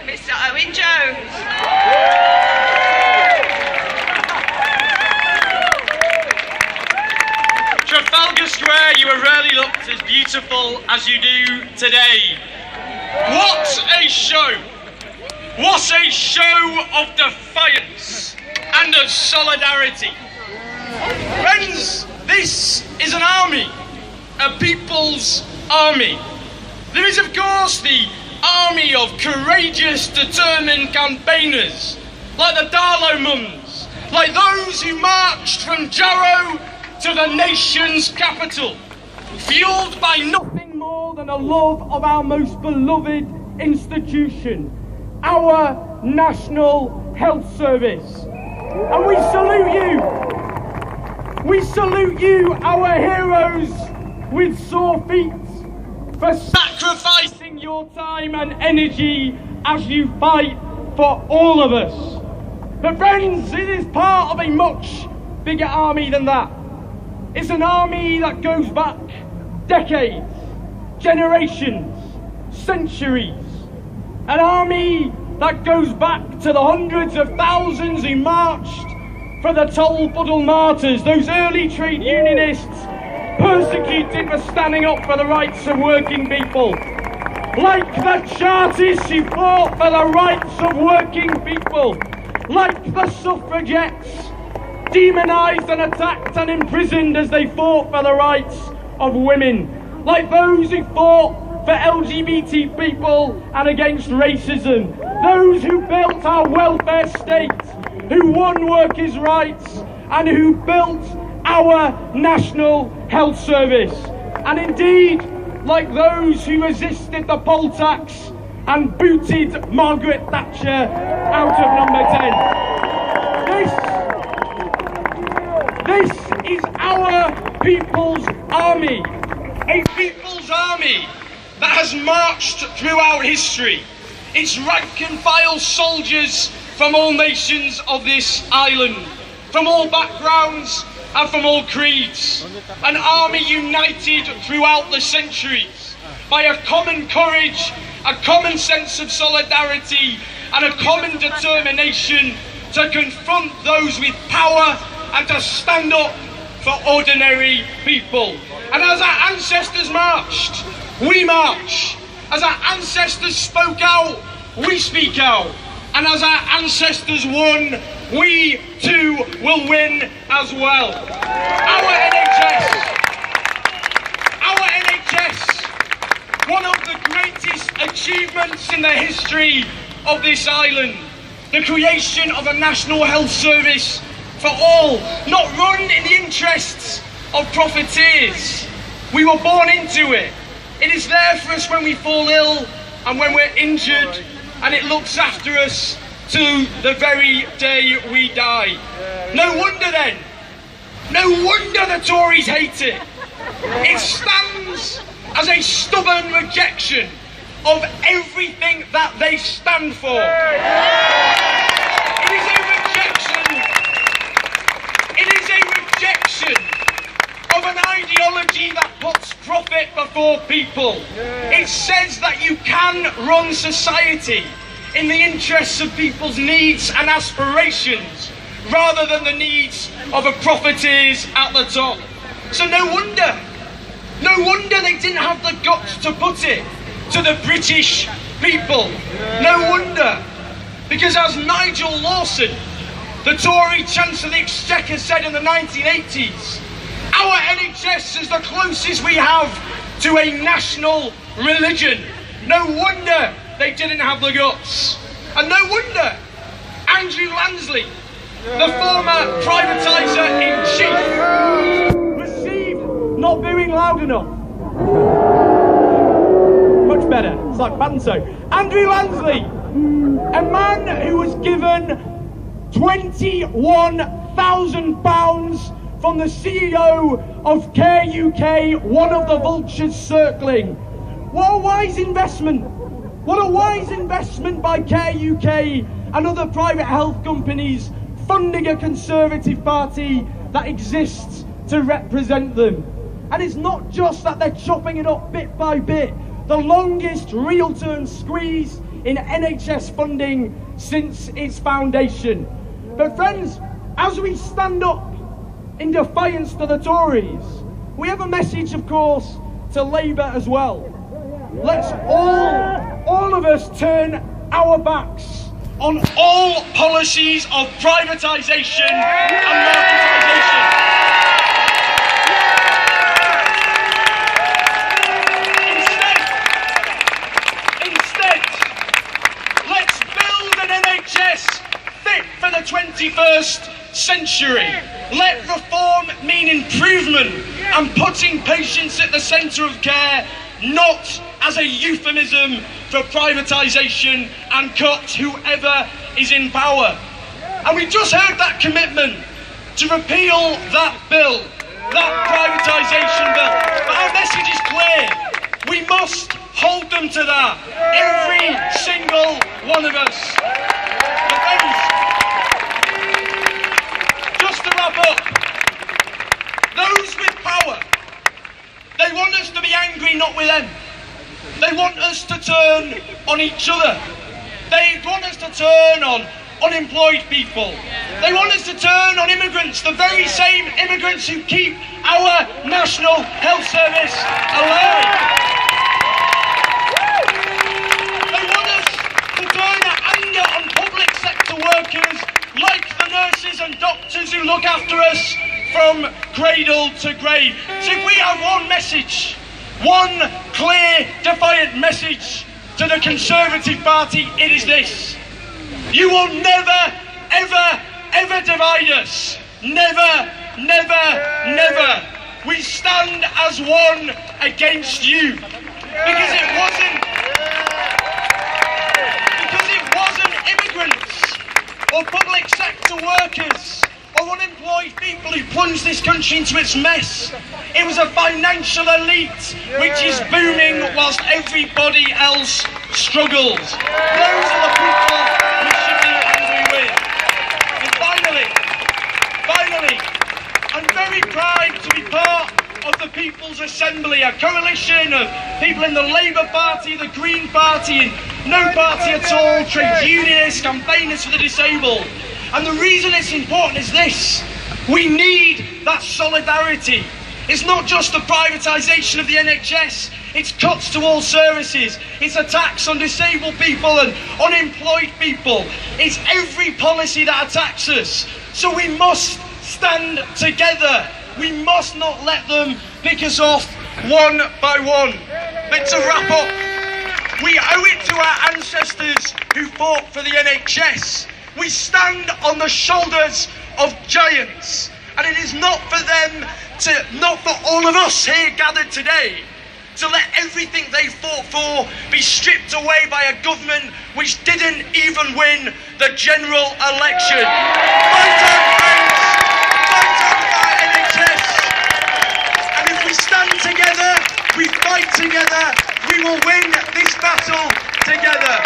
Mr. Owen Jones. Trafalgar Square, you have rarely looked as beautiful as you do today. What a show! What a show of defiance and of solidarity. Friends, this is an army, a people's army. There is, of course, the army of courageous, determined campaigners, like the Darlow Mums, like those who marched from Jarrow to the nation's capital, fueled by nothing more than a love of our most beloved institution, our National Health Service. And we salute you. We salute you, our heroes with sore feet, for sacrificing your time and energy as you fight for all of us. But friends, it is part of a much bigger army than that. It's an army that goes back decades, generations, centuries. An army that goes back to the hundreds of thousands who marched for the Tolpuddle martyrs, those early trade unionists persecuted for standing up for the rights of working people. Like the Chartists who fought for the rights of working people. Like the suffragettes, demonised and attacked and imprisoned as they fought for the rights of women. Like those who fought for LGBT people and against racism. Those who built our welfare state, who won workers' rights, and who built our National Health Service. And indeed, like those who resisted the poll tax and booted Margaret Thatcher out of number 10. This is our people's army. A people's army that has marched throughout history. It's rank and file soldiers from all nations of this island, from all backgrounds and from all creeds. An army united throughout the centuries by a common courage, a common sense of solidarity and a common determination to confront those with power and to stand up for ordinary people. And as our ancestors marched, we march. As our ancestors spoke out, we speak out. And as our ancestors won, we too will win as well. Our NHS, one of the greatest achievements in the history of this island, the creation of a National Health Service for all, not run in the interests of profiteers. We were born into it. It is there for us when we fall ill and when we're injured, and it looks after us to the very day we die. No wonder then, no wonder the Tories hate it. It stands as a stubborn rejection of everything that they stand for. It is a rejection of an ideology that puts profit before people. It says that you can run society in the interests of people's needs and aspirations rather than the needs of the profiteers at the top. So no wonder they didn't have the guts to put it to the British people. No wonder, because as Nigel Lawson, the Tory Chancellor of the Exchequer, said in the 1980s, our NHS is the closest we have to a national religion. No wonder they didn't have the guts. And no wonder Andrew Lansley, the former privatiser-in-chief, received not being loud enough. Much better, it's like Banto. Andrew Lansley, a man who was given £21,000 from the CEO of Care UK, one of the vultures circling. What a wise investment! What a wise investment by Care UK and other private health companies funding a Conservative Party that exists to represent them. And it's not just that they're chopping it up bit by bit. The longest real-term squeeze in NHS funding since its foundation. But friends, as we stand up in defiance to the Tories, we have a message, of course, to Labour as well. Let's all of us turn our backs on all policies of privatisation and marketisation. Instead, let's build an NHS fit for the 21st century. Let reform mean improvement and putting patients at the centre of care, not as a euphemism for privatisation and cut whoever is in power. And we just heard that commitment to repeal that bill, that privatisation bill. But our message is clear. We must hold them to that, every single one of us. But friends, just to wrap up, those with power, they want us to be angry, not with them. They want us to turn on each other. They want us to turn on unemployed people. They want us to turn on immigrants, the very same immigrants who keep our National Health Service alive. They want us to turn our anger on public sector workers like the nurses and doctors who look after us from cradle to grave. So if we have one message, one clear, defiant message to the Conservative Party, it is this. You will never, ever, ever divide us. Never, never, never. We stand as one against you. Because it wasn't immigrants or public sector workers or unemployed people who plunged this country into its mess. It was a financial elite which is booming whilst everybody else struggles. Those are the people we should be angry with. And finally, I'm very proud to be part of the People's Assembly, a coalition of people in the Labour Party, the Green Party, and no party at all, trade unionists, campaigners for the disabled. And the reason it's important is this. We need that solidarity. It's not just the privatisation of the NHS, it's cuts to all services, it's attacks on disabled people and unemployed people, it's every policy that attacks us. So we must stand together. We must not let them pick us off one by one. But to wrap up, we owe it to our ancestors who fought for the NHS. We stand on the shoulders of giants, and it is not for all of us here gathered today to let everything they fought for be stripped away by a government which didn't even win the general election. Fight on, friends! Fight on for our NHS! And if we stand together, we fight together, we will win this battle together.